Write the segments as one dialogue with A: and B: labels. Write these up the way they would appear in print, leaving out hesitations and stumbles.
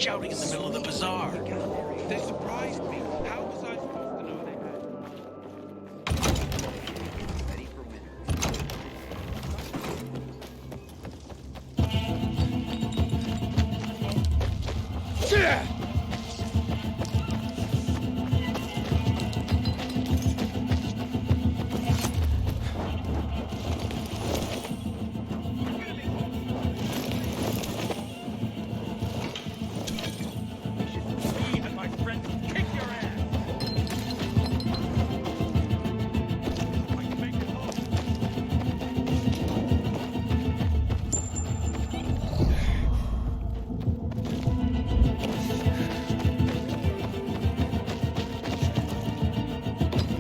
A: shouting in the middle of the bazaar.
B: They surprised me. How was I supposed to know they had... Ready for winter. Me and my friends kick your ass. I can make it home.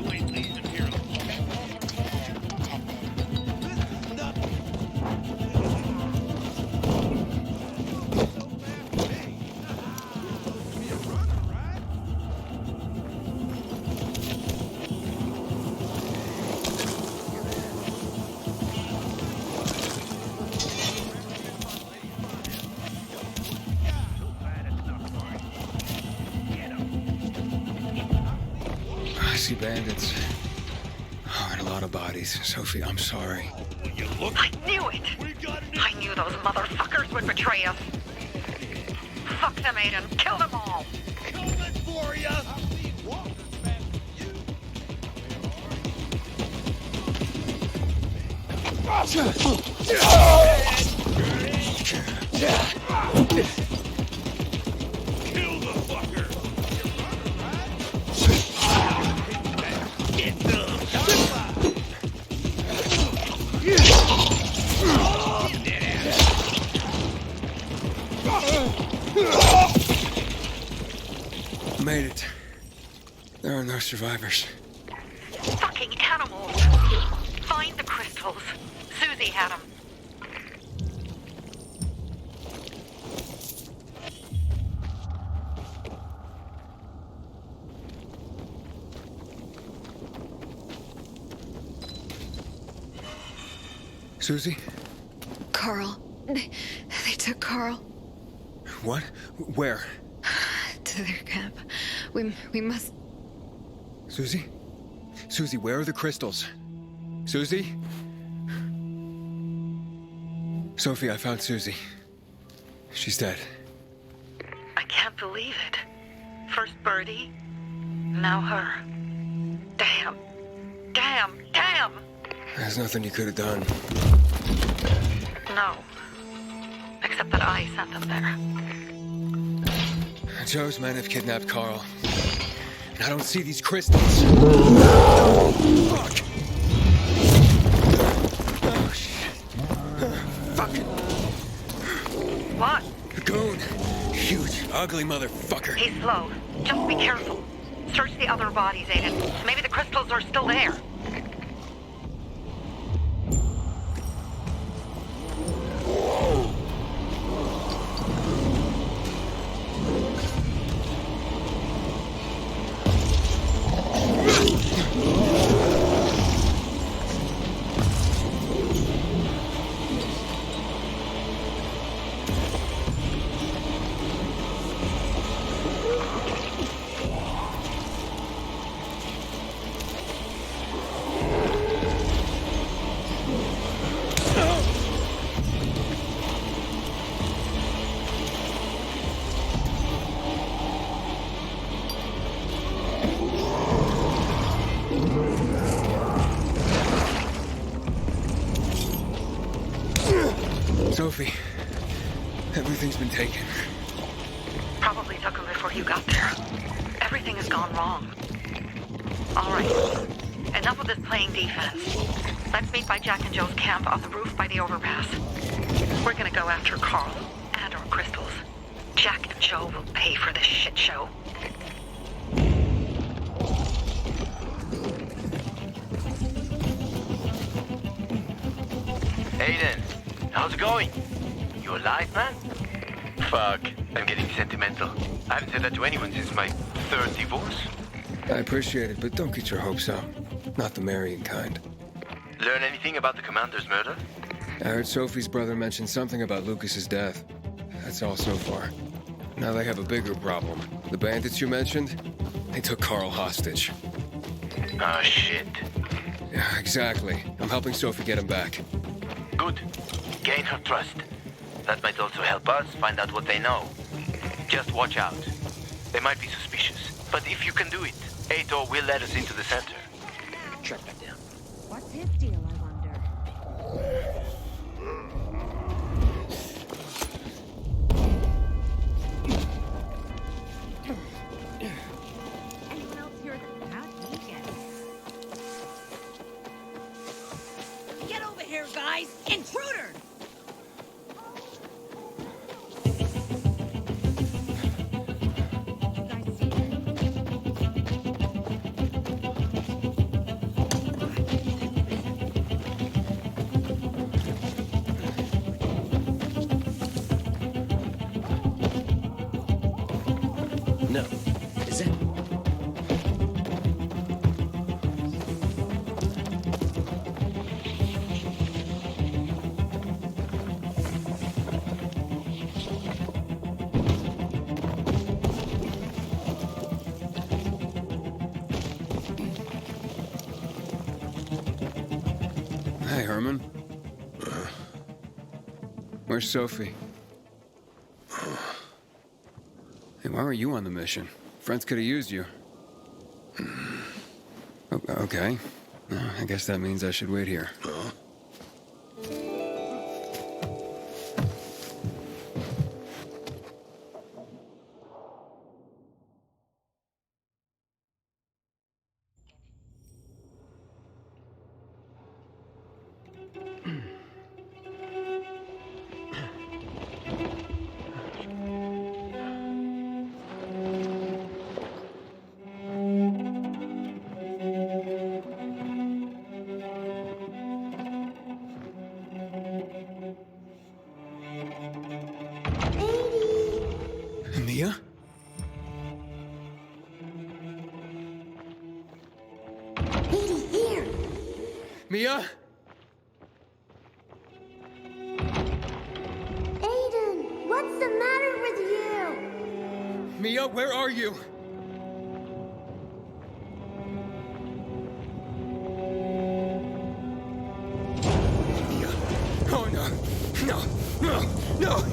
B: You ain't leaving here alone. This is nothing. So fast, hey. Be a runner, right?
C: I see bandits. Oh, and a lot of bodies. Sophie, I'm sorry.
B: When you look,
D: I knew it!
B: we got an
D: I knew those motherfuckers would betray us. Fuck them, Aiden. Kill them all.
B: coming for ya. Kill the fucker. Get them.
C: Made it. There are no survivors.
D: Fucking animals. Find the crystals. Susie had them.
C: Susie?
E: Carl. They took Carl
C: What? Where?
E: to their camp. We must...
C: Susie? Susie, where are the crystals? Susie? Sophie, I found Susie. She's dead.
D: I can't believe it. First Birdie, now her. Damn. Damn. Damn.
C: There's nothing you could have done.
D: No. Except that I sent them there.
C: Joe's men have kidnapped Carl. And I don't see these crystals. Fuck! Oh, shit. Fuck!
D: What?
C: A goon. Huge, ugly motherfucker.
D: He's slow. Just be careful. Search the other bodies, Aiden. Maybe the crystals are still there.
C: Sophie, everything's been taken.
D: Probably took them before you got there. Everything has gone wrong. All right. Enough of this playing defense. Let's meet by Jack and Joe's camp on the roof by the overpass. We're gonna go after Carl and our crystals. Jack and Joe will pay for this shit show.
F: Aiden, how's it going? You alive, man? Fuck, I'm getting sentimental. I haven't said that to anyone since my third divorce.
C: I appreciate it, but don't get your hopes up. Not the marrying kind.
F: Learn anything about the commander's murder?
C: I heard Sophie's brother mention something about Lucas's death. That's all so far. Now they have a bigger problem. The bandits you mentioned, they took Carl hostage.
F: Oh, shit.
C: Yeah, exactly. I'm helping Sophie get him back.
F: Good. Gain her trust. That might also help us find out what they know. Just watch out. They might be suspicious. But if you can do it, Ato will let us into the center. Track that down.
A: What's his deal, I wonder? Anyone else here that how'd he get here? Get over here, guys! Intruder! You guys see him?
G: No. Is it?
C: Hey, Herman. Where's Sophie? Hey, why were you on the mission? Friends could have used you. Okay. I guess that means I should wait here. Mia?
A: Here!
C: Mia?
A: Aiden, what's the matter with you?
C: Mia, where are you? Mia. Oh, no. No. No. No.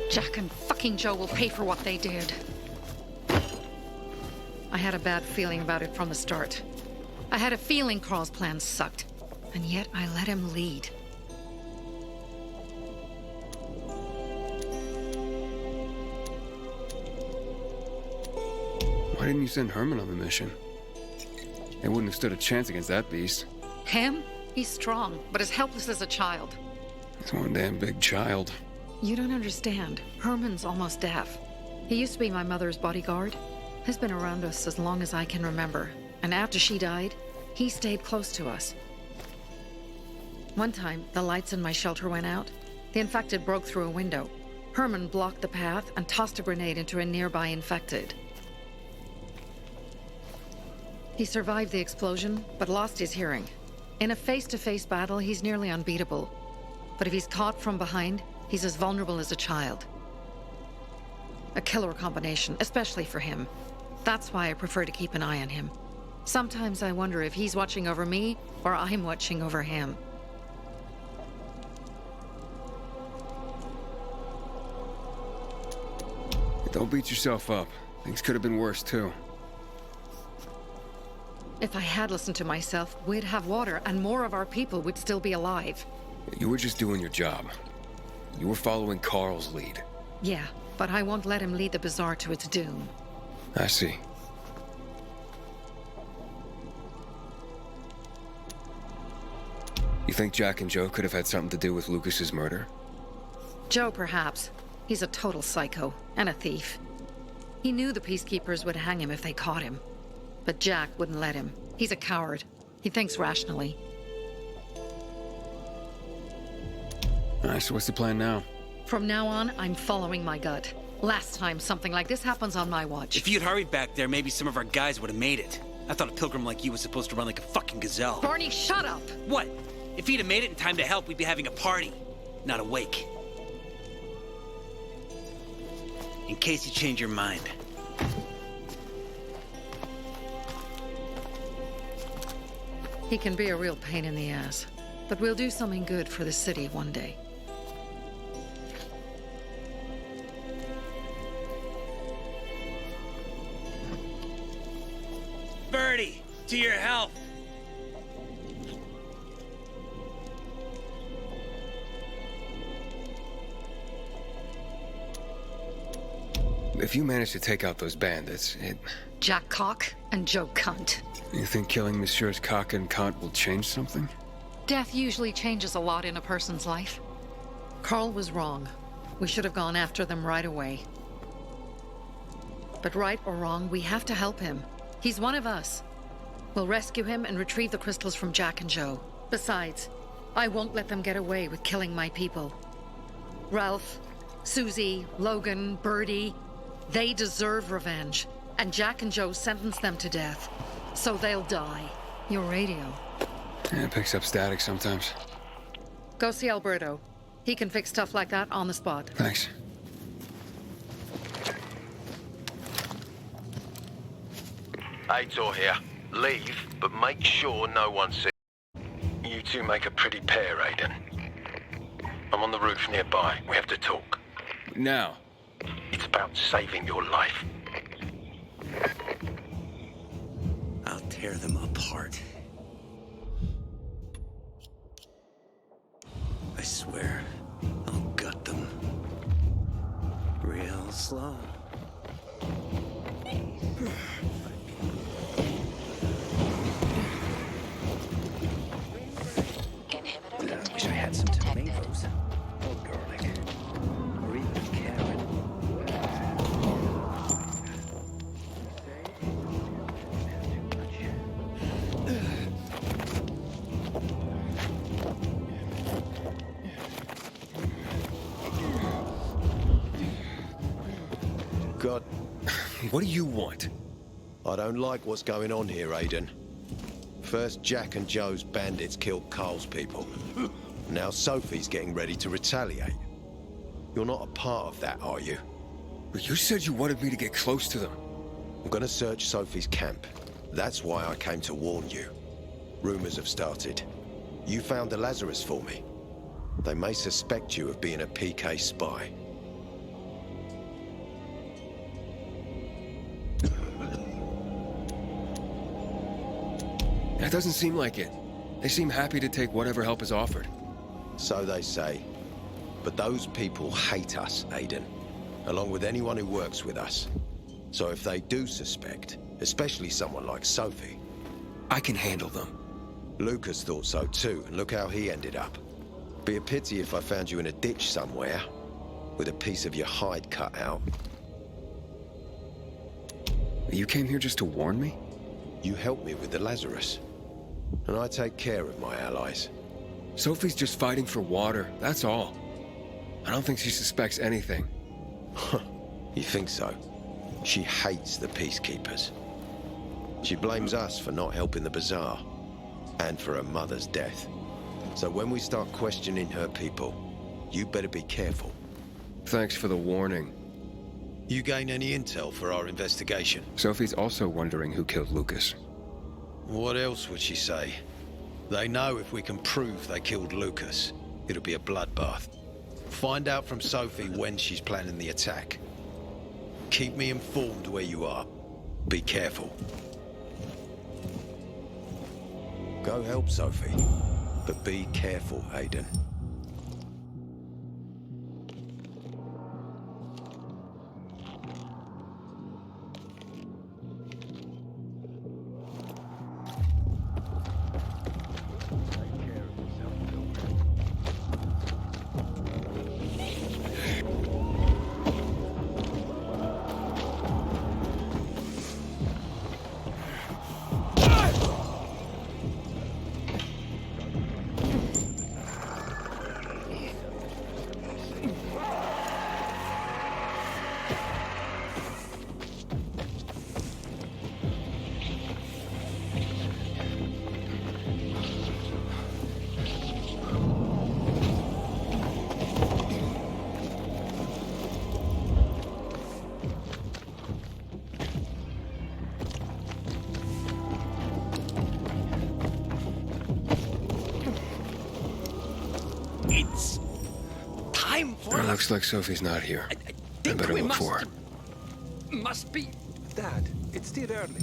D: Jack and fucking Joe will pay for what they did. I had a bad feeling about it from the start. I had a feeling Carl's plan sucked, and yet I let him lead.
C: Why didn't you send Herman on the mission? They wouldn't have stood a chance against that beast.
D: Him? He's strong, but as helpless as a child.
C: He's one damn big child.
D: You don't understand. Herman's almost deaf. He used to be my mother's bodyguard. He's been around us as long as I can remember. And after she died, he stayed close to us. One time, the lights in my shelter went out. The infected broke through a window. Herman blocked the path and tossed a grenade into a nearby infected. He survived the explosion, but lost his hearing. In a face-to-face battle, he's nearly unbeatable. But if he's caught from behind, he's as vulnerable as a child. A killer combination, especially for him. That's why I prefer to keep an eye on him. Sometimes I wonder if he's watching over me, or I'm watching over him.
C: Don't beat yourself up. Things could have been worse, too.
D: If I had listened to myself, we'd have water, and more of our people would still be alive.
C: You were just doing your job. You were following Carl's lead.
D: Yeah, but I won't let him lead the Bazaar to its doom.
C: I see. You think Jack and Joe could have had something to do with Lucas's murder?
D: Joe, perhaps. He's a total psycho, and a thief. He knew the peacekeepers would hang him if they caught him. But Jack wouldn't let him. He's a coward. He thinks rationally.
C: Alright, so what's the plan now?
D: From now on, I'm following my gut. Last time something like this happens on my watch.
H: If you'd hurried back there, maybe some of our guys would have made it. I thought a pilgrim like you was supposed to run like a fucking gazelle.
D: Barney, shut up!
H: What? If he'd have made it in time to help, we'd be having a party, not a wake. In case you change your mind.
D: He can be a real pain in the ass, but we'll do something good for the city one day.
H: Birdie, to your health.
C: If you manage to take out those bandits,
D: Jack Cock and Joe Cunt.
C: you think killing Messieurs Cock and Cunt will change something?
D: Death usually changes a lot in a person's life. Carl was wrong. We should have gone after them right away. But right or wrong, we have to help him. He's one of us. We'll rescue him and retrieve the crystals from Jack and Joe. Besides, I won't let them get away with killing my people. Ralph, Susie, Logan, Birdie, they deserve revenge. And Jack and Joe sentenced them to death. So they'll die. Your radio.
C: Yeah, it picks up static sometimes.
D: Go see Alberto. He can fix stuff like that on the spot.
C: Thanks.
F: Aitor here. Leave, but make sure no one sees. You two make a pretty pair, Aiden. I'm on the roof nearby. We have to talk.
C: Now.
F: It's about saving your life.
H: I'll tear them apart. I swear, I'll gut them. Real slow.
G: I wish I had some tomatoes. Or garlic. Or even a carrot.
I: God,
C: What do you want?
I: I don't like what's going on here, Aiden. First, Jack and Joe's bandits killed Carl's people. Now Sophie's getting ready to retaliate. You're not a part of that, are you?
C: But you said you wanted me to get close to them.
I: I'm gonna search Sophie's camp. That's why I came to warn you. Rumors have started. You found the Lazarus for me. They may suspect you of being a PK spy.
C: That doesn't seem like it. They seem happy to take whatever help is offered.
I: So they say. But those people hate us, Aiden. Along with anyone who works with us. So if they do suspect, especially someone like Sophie...
C: I can handle them.
I: Lucas thought so too, and look how he ended up. Be a pity if I found you in a ditch somewhere, with a piece of your hide cut out.
C: You came here just to warn me?
I: You helped me with the Lazarus. And I take care of my allies.
C: Sophie's just fighting for water, that's all. I don't think she suspects anything.
I: You think so? She hates the peacekeepers. She blames us for not helping the bazaar, and for her mother's death. So when we start questioning her people, you better be careful.
C: Thanks for the warning.
I: You gain any intel for our investigation?
C: Sophie's also wondering who killed Lucas.
I: What else would she say? They know if we can prove they killed Lucas, it'll be a bloodbath. Find out from Sophie when she's planning the attack. Keep me informed where you are. Be careful. Go help Sophie, but be careful, Aiden.
G: It's time for
C: It
G: us.
C: looks like Sophie's not here. I
G: Think
C: better
G: we
C: look for her.
G: Must be. Dad, it's still early.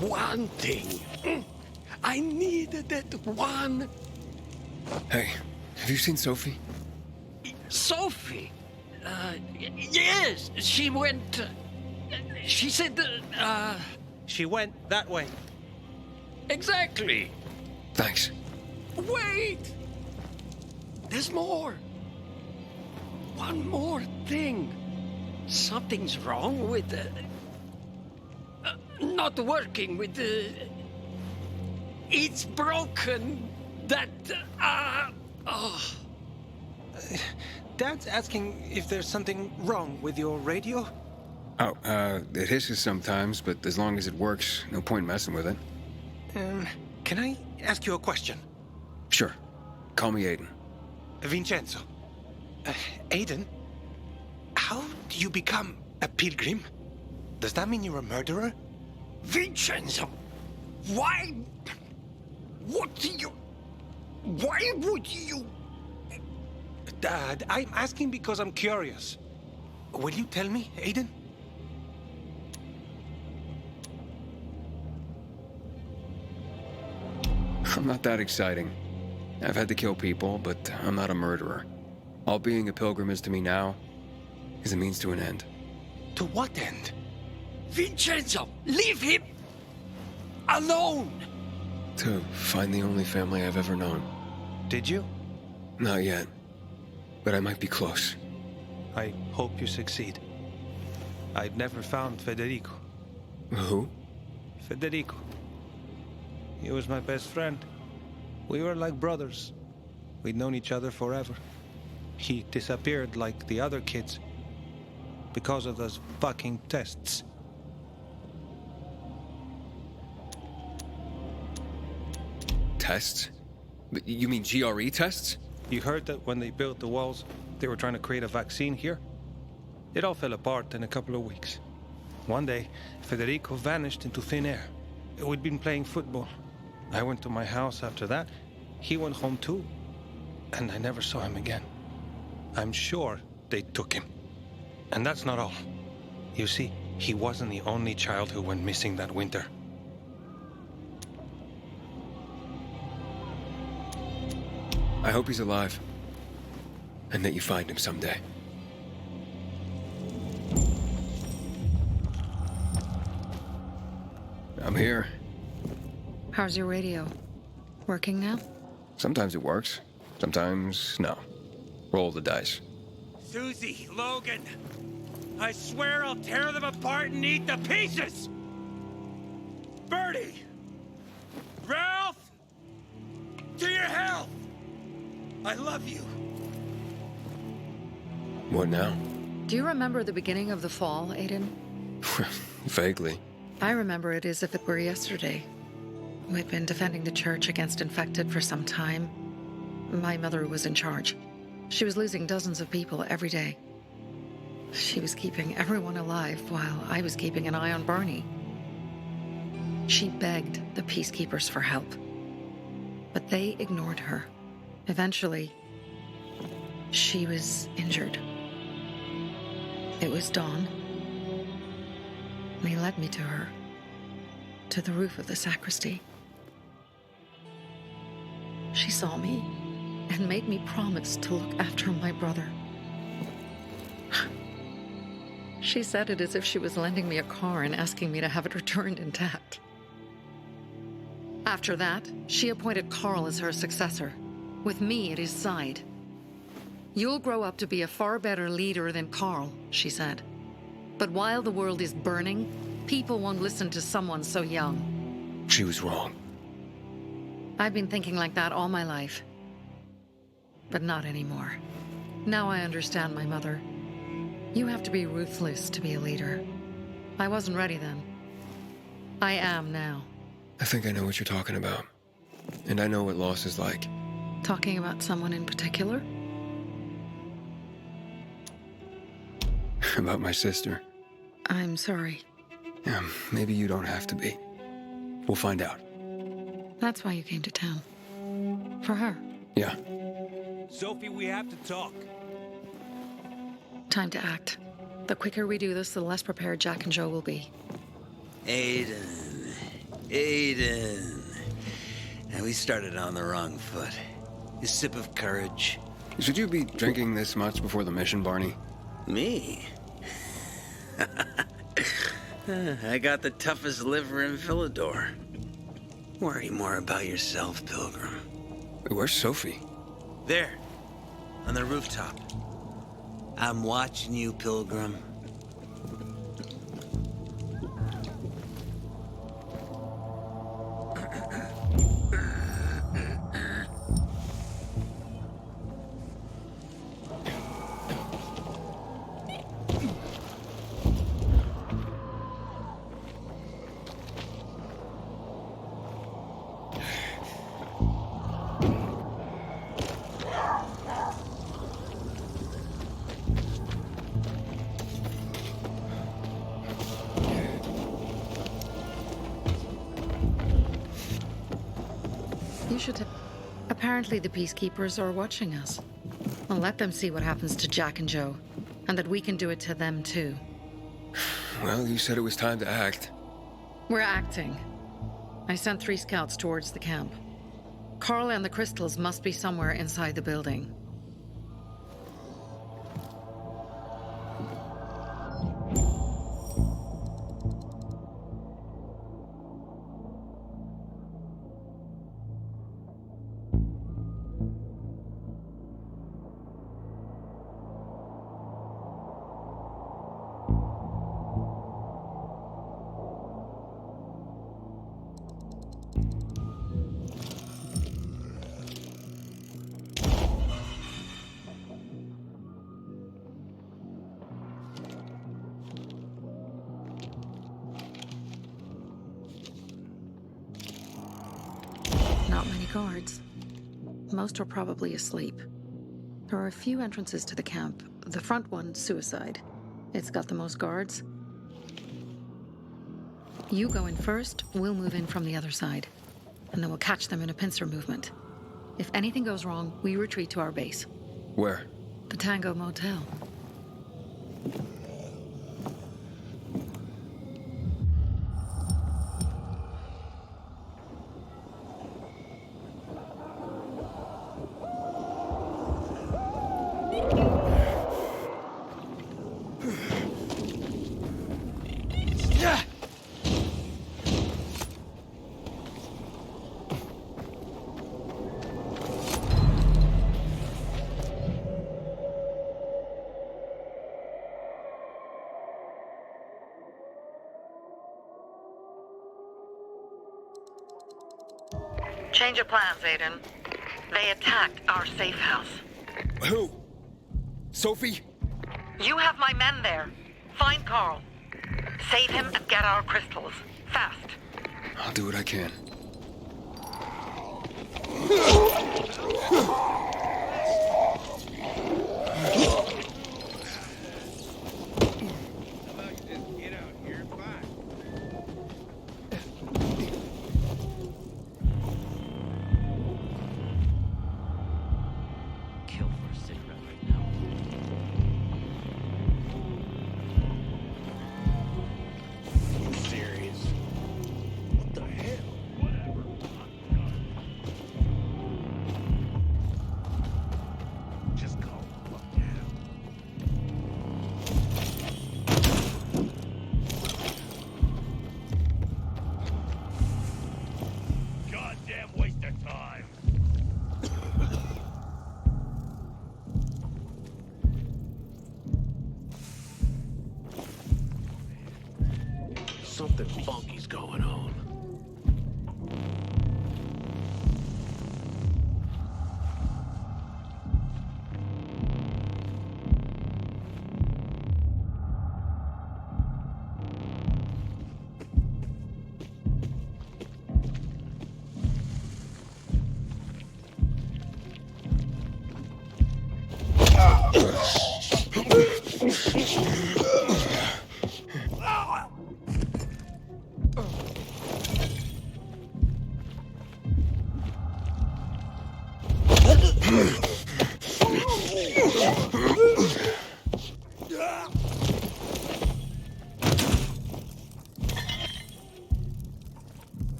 G: One thing. I needed that one.
C: Hey, have you seen Sophie?
G: Sophie. Yes, she went. She said.
H: She went that way.
G: Exactly.
C: Thanks.
G: Wait! There's more. One more thing. Something's wrong with not working with it's broken. That oh.
H: Dad's asking if there's something wrong with your radio.
C: Oh, it hisses sometimes, but as long as it works, no point messing with it.
H: Can I ask you a question?
C: Sure. Call me Aiden.
H: Vincenzo. Aiden, how do you become a pilgrim? Does that mean you're a murderer?
G: Vincenzo, why? What do you? Why would you?
H: Dad, I'm asking because I'm curious. Will you tell me, Aiden?
C: I'm not that exciting. I've had to kill people, but I'm not a murderer. All being a pilgrim is to me now is a means to an end.
H: To what end?
G: Vincenzo, leave him alone.
C: To find the only family I've ever known.
H: Did you?
C: Not yet. But I might be close.
H: I hope you succeed. I'd never found Federico.
C: Who?
H: Federico. He was my best friend. We were like brothers. We'd known each other forever. He disappeared like the other kids because of those fucking tests.
C: Tests? You mean GRE tests?
H: You heard that when they built the walls, they were trying to create a vaccine here? It all fell apart in a couple of weeks. One day, Federico vanished into thin air. We'd been playing football. I went to my house after that. He went home too. And I never saw him again. I'm sure they took him. And that's not all. You see, he wasn't the only child who went missing that winter.
C: I hope he's alive. And that you find him someday. I'm here.
E: How's your radio? Working now?
C: Sometimes it works. Sometimes no. Roll the dice.
B: Susie, Logan, I swear I'll tear them apart and eat the pieces! Bertie! Ralph! To your health! I love you.
C: What now?
E: Do you remember the beginning of the fall, Aiden?
C: Vaguely.
E: I remember it as if it were yesterday. We'd been defending the church against infected for some time. My mother was in charge. She was losing dozens of people every day. She was keeping everyone alive while I was keeping an eye on Barney. She begged the peacekeepers for help, but they ignored her. Eventually, she was injured. It was dawn. They led me to her, to the roof of the sacristy. She saw me and made me promise to look after my brother. She said it as if she was lending me a car and asking me to have it returned intact. After that, she appointed Carl as her successor, with me at his side. You'll grow up to be a far better leader than Carl, she said. But while the world is burning, people won't listen to someone so young.
C: She was wrong.
E: I've been thinking like that all my life. But not anymore. Now I understand my mother. You have to be ruthless to be a leader. I wasn't ready then. I am now.
C: I think I know what you're talking about. And I know what loss is like.
E: Talking about someone in particular?
C: About my sister.
E: I'm sorry.
C: Yeah, maybe you don't have to be. We'll find out.
E: That's why you came to town. For her.
C: Yeah.
B: Sophie, we have to talk.
E: Time to act. The quicker we do this, the less prepared Jack and Joe will be.
J: Aiden. And we started on the wrong foot. A sip of courage.
C: Should you be drinking this much before the mission, Barney?
J: Me? I got the toughest liver in Philidor. Worry more about yourself, Pilgrim.
C: Where's Sophie?
J: There, on the rooftop. I'm watching you, Pilgrim.
E: You should. Apparently the peacekeepers are watching us. Well, let them see what happens to Jack and Joe, and that we can do it to them too.
C: Well, you said it was time to act.
E: We're acting. I sent 3 scouts towards the camp. Carl and the crystals must be somewhere inside the building. Not many guards. Most are probably asleep. There are a few entrances to the camp. The front one, suicide. It's got the most guards. You go in first, we'll move in from the other side. And then we'll catch them in a pincer movement. If anything goes wrong, we retreat to our base.
C: Where?
E: The Tango Motel.
D: Change of plans, Aiden. They attacked our safe house.
C: Who? Sophie?
D: You have my men there. Find Carl. Save him and get our crystals. Fast.
C: I'll do what I can.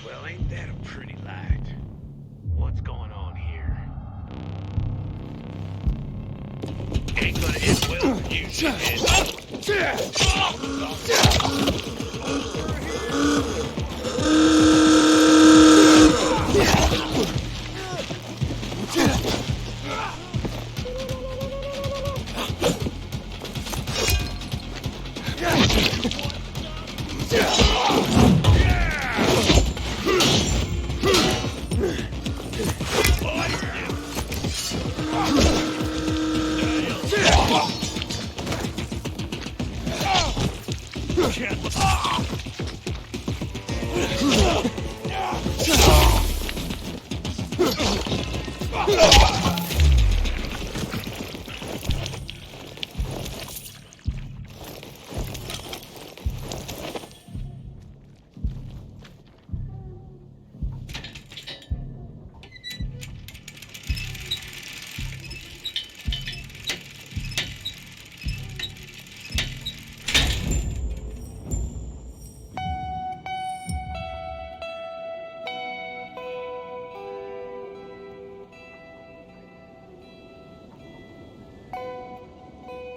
B: Well, ain't that a pretty light? What's going on here? Ain't gonna end well for you, Shit.